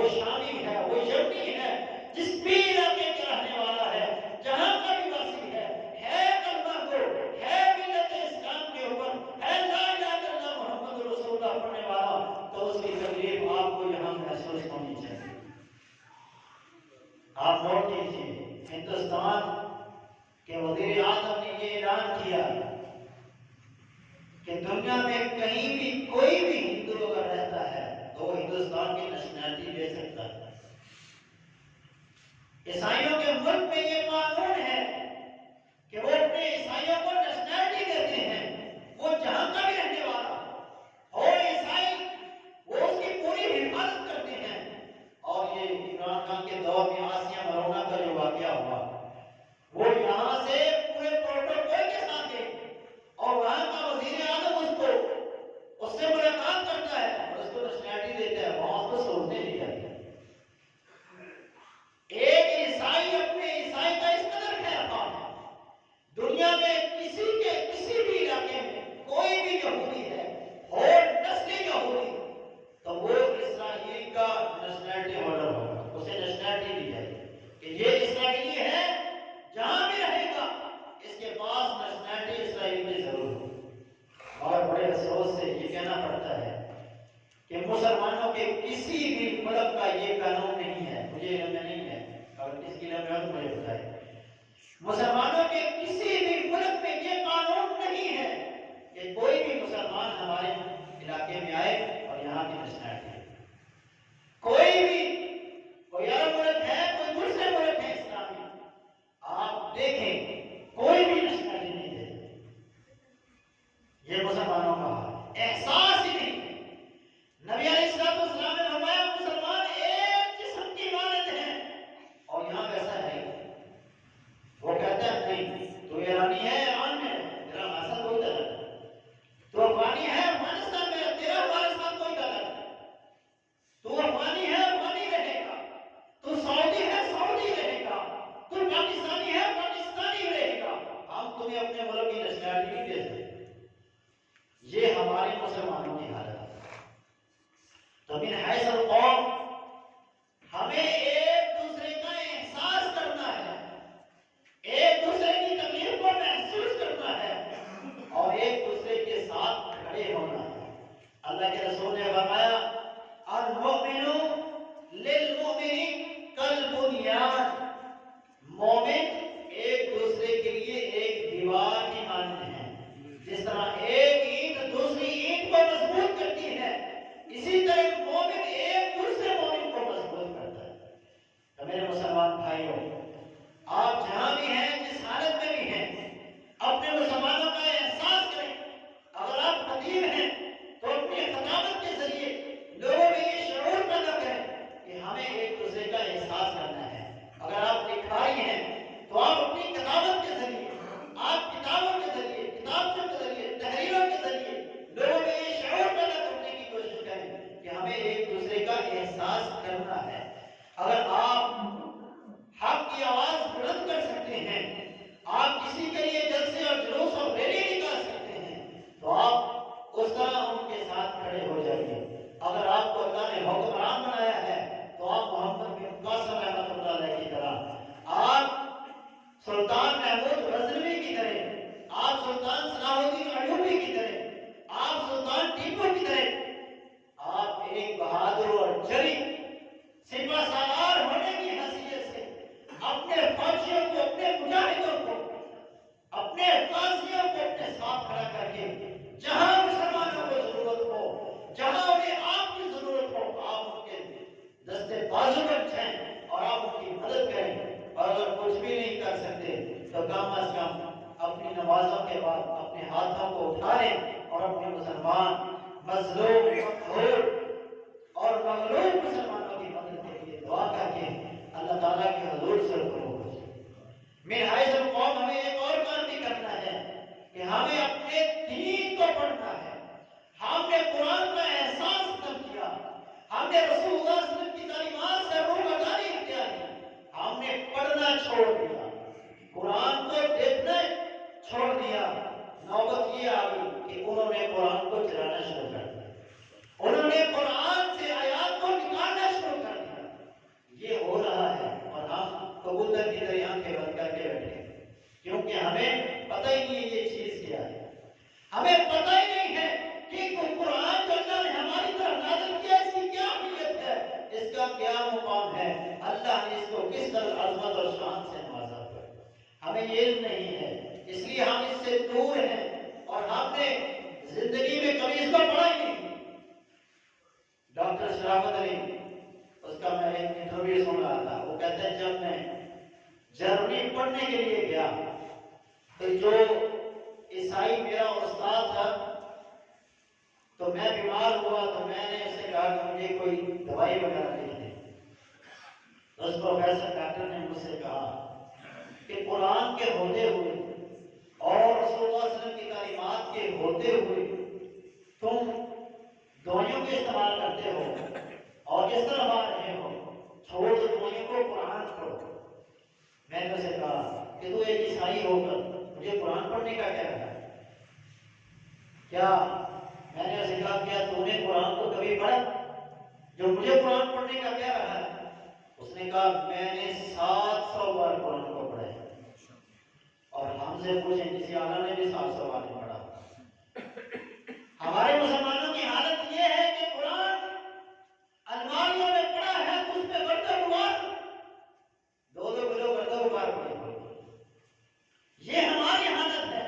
وہ شامی ہے، وہ یمنی ہے، جس بھی علاقے کا رہنے والا ہے، جہاں کا بھی واسی ہے کلمہ گو، ہے ملت اسلام کے اوپر، ہے لا الہ الا اللہ محمد رسول اللہ پڑھنے والا، تو اس کی تکلیف آپ کو یہاں محسوس ہونی چاہیے۔ آپ نوٹ کیجیے، ہندوستان کے وزیر اعظم نے یہ اعلان کیا کہ دنیا میں کہیں بھی کوئی بھی ہندو اگر رہتا ہے تو وہ ہندوستان کی نیشنلٹی لے سکتا ہے۔ عیسائیوں کے ملک میں یہ قانون ہے کہ وہ اپنے عیسائیوں کو نیشنلٹی دیتے ہیں، وہ جہاں کا بھی رہنے والا ہو عیسائی، وہ اس کی پوری حفاظت کرتے ہیں۔ اور یہ عمران خان کے دور میں آسیہ مرونا کا جو واقعہ ہوا، وہ یہاں سے پورے پروٹوکول کے ساتھ گئے اور وہاں کا وزیر اعظم اس سے ملاقات کرتا ہے اور اس کو نیشنلٹی دیتا ہے، وہاں اس کو سہولتیں دی جاتی ہیں۔ ایک عیسائی اپنے عیسائی کا اس قدر خیر خواہ ہے، دنیا میں کسی بھی علاقے میں کوئی بھی یہودی ہے اور نسلی یہودی، تو وہ اسرائیل کا نیشنلٹی ہولڈر ہوگا، اسے نیشنلٹی دی جائے گی کہ یہ اسرائیلی ہے، جہاں بھی رہے گا اس کے پاس نیشنلٹی اسرائیل کی ضرور ہو۔ اور بڑے افسوس سے یہ کہنا پڑتا ہے کہ مسلمانوں کے کسی بھی ملک کا یہ قانون نہیں ہے، مجھے علم نہیں ہے، اگر کس کی علم ہے تو مجھے بتائے۔ مسلمانوں کے کسی بھی ملک میں یہ قانون نہیں ہے کہ کوئی بھی مسلمان ہمارے علاقے میں آئے اور یہاں کی نیشنلٹی، کوئی عرب ملک ہے، کوئی دوسرے ملک ہے اسلامی، آپ دیکھیں کوئی بھی نیشنلٹی نہیں دے۔ یہ مسلمانوں کا احساس ہی نہیں ہے۔ نبی علیہ السلام نے فرمایا مسلمان ایک جسم کی مانند ہیں، اور یہاں ویسا ہے۔ وہ کہتا ہے نہیں، تو ایرانی ہے ایران میں رہے، تیرا مذہب کوئی الگ ہے، تو افغانی ہے افغانستان میں رہے، تیرا افغانستان کوئی الگ ہے، تو افغانی ہے افغانی رہے گا، تو سعودی ہے سعودی رہے گا، تو پاکستانی ہے پاکستانی رہے گا، ہم تمہیں اپنے ملک کی نیشنلٹی نہیں دے سکتے۔ یہ ہمارے مسلمانوں کی حالت ہے۔ تو من حیث القوم ہمیں ایک دوسرے کا احساس کرنا ہے، ایک دوسرے کی تکلیف کو محسوس کرنا ہے اور ایک دوسرے کے ساتھ کھڑے ہونا ہے۔ اللہ کے رسول نے فرمایا المؤمن للمؤمن کالبنیان، مومن ایک دوسرے کے لیے ایک دیوار کی مانند ہے، جس طرح ایک اینٹ دوسری اینٹ کو مضبوط کرتی ہے، اسی طرح مومن ایک دوسرے مومن کو مضبوط کرتا ہے۔ تو میرے مسلمان بھائیوں، آپ جہاں بھی ہیں، جس حالت میں بھی ہیں، اپنے مسلمانوں کا احساس کریں۔ اگر آپ خطیب ہیں تو اپنی خطابت کے ذریعے لوگوں میں یہ شعور پیدا کریں کہ ہمیں ایک دوسرے کا احساس کرنا ہے۔ اگر آپ لکھاری ہیں تو آپ اپنی کتابت کے ذریعے، آپ کتابوں کے ذریعے، کتابوں کے ذریعے، تحریروں کے ذریعے لوگوں میں یہ شعور پیدا کرنے کی کوشش کریں کہ ہمیں ایک دوسرے کا احساس کرنا ہے۔ اگر آپ حق کی آواز بلند کر سکتے ہیں، آپ کسی کے لیے جلسے اور جلوس اور ریلی نکال سکتے ہیں، تو آپ اس طرح ان کے ساتھ کھڑے ہو جائیے۔ اگر آپ کو اللہ نے حکمران بنایا ہے تو آپ محمد بن قاسم رحمۃ اللہ علیہ کی طرح، آپ سلطان محمود غزنوی کی طرح، آپ سلطان صلاح الدین ایوبی کی طرح، آپ سلطان ٹیپو کی طرح، آپ ایک بہادر اور جری سپہ سالار ہونے کی حیثیت سے اپنے فوجیوں کو، اپنے مجاہدوں کو، اپنے غازیوں کو اپنے ساتھ کھڑا کر کے جہاں مسلمانوں کو ضرورت ہو، جہاں انہیں آپ کی ضرورت ہو، آپ ان کے دستے بازو پر چھیں اور آپ ان کی مدد کریں۔ اور اگر کچھ بھی نہیں کر سکتے تو کم از کم اپنی نمازوں کے بعد اپنے ہاتھوں کو اٹھائیں اور اپنے مسلمان مظلوم، مقہور اور مغلوب مسلمانوں کی مدد کے لیے دعا کر کے اللہ تعالیٰ کے حضور سے رجوع ہو۔ من حیث القوم ہمیں ایک اور کام بھی کرنا ہے کہ ہمیں اپنے دین کو پڑھنا ہے۔ ہم نے قرآن کا احساس ختم کیا، ہم نے رسول اللہ صلی اللہ علیہ وسلم کی تعلیمات سے روگردانی اختیار کی، ہم نے پڑھنا چھوڑ دیا، قرآن کو دیکھنا چھوڑ دیا۔ نوبت یہ آ گئی کہ انہوں نے قرآن کو چلانا شروع کر دیا، انہوں نے قرآن سے آیات کو نکالنا شروع کر دیا۔ ہمیں یہ علم نہیں ہے، اس لیے ہم اس سے دور ہیں، اور ہم نے زندگی میں کبھی اس کو پڑھا ہی نہیں۔ ڈاکٹر شرافت علی، اس کا میں ایک انٹرویو سن رہا تھا، وہ کہتے ہیں جب میں جرمنی پڑھنے کے لیے گیا تو جو عیسائی میرا استاد تھا، تو میں بیمار ہوا تو میں نے اسے کہا کہ مجھے کوئی دوائی وغیرہ لکھ دے۔ اس پروفیسر ڈاکٹر نے مجھ سے کہا کہ قرآن کے ہوتے ہوئے اور رسول اللہ صلی اللہ علیہ وسلم کی تعلیمات کے ہوتے ہوئے تم دوائیوں کے استعمال کرتے ہو اور اس طرح آ رہے ہو، چھوڑ دو دوائیوں کو، قرآن پڑھو۔ میں نے اسے کہا کہ تو ایک عیسائی ہو کر مجھے قرآن پڑھنے کا کیا رہا ہے؟ کیا میں نے اسے کہا کیا تو نے قرآن کو کبھی پڑھا جو مجھے قرآن پڑھنے کا کیا رہا ہے؟ اس نے کہا میں نے 700 بار قرآن کو پڑھا ہے۔ اور ہم سے پوچھیں کسی اعلیٰ نے بھی 700 بار نہیں پڑھا۔ ہمارے مسلمانوں کی حالت یہ ہے کہ قرآن الماریوں میں پڑا ہے، اس پہ گردہ غبار 2 کلو گردہ غبار پڑے ہوئے۔ یہ ہماری حالت ہے۔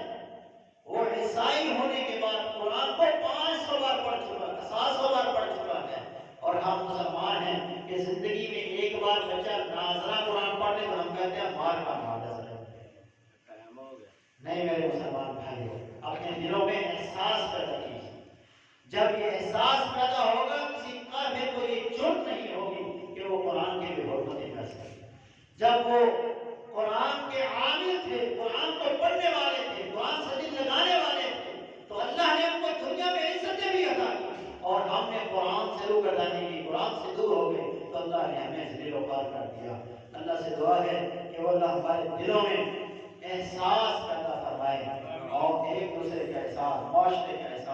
وہ عیسائی ہونے کے بعد قرآن کو 500 بار پڑھ چکا ہے، 700 بار پڑھ چکا ہے، اور ہم مسلمان ہیں کہ زندگی میں ایک بار بچہ ناظرہ قرآن پڑھ لے تو ہم کہتے ہیں مار کا مار دس رہے۔ نہیں میرے مسلمان بھائیوں، اپنے دلوں میں احساس پیدا کیجیے۔ جب یہ احساس پیدا ہوگا، کسی کافر کو یہ جرت نہیں ہوگی کہ وہ قرآن کی بے حرمتی کر سکے۔ جب وہ قرآن کے عامل تھے، قرآن کو پڑھنے والے تھے، قرآن سجد لگانے والے تھے، تو اللہ نے ان کو دنیا میں عزتیں بھی عطا کی، اور ہم نے قرآن سے روح ہٹانے کی، قرآن سے دور ہو گئے تو اللہ نے ہمیں ذلیل و خوار کر دیا۔ اللہ سے دعا ہے کہ وہ اللہ ہمارے دلوں میں احساس پیدا فرمائے، اور ایک دوسرے کا احساس، معاشرے کا احساس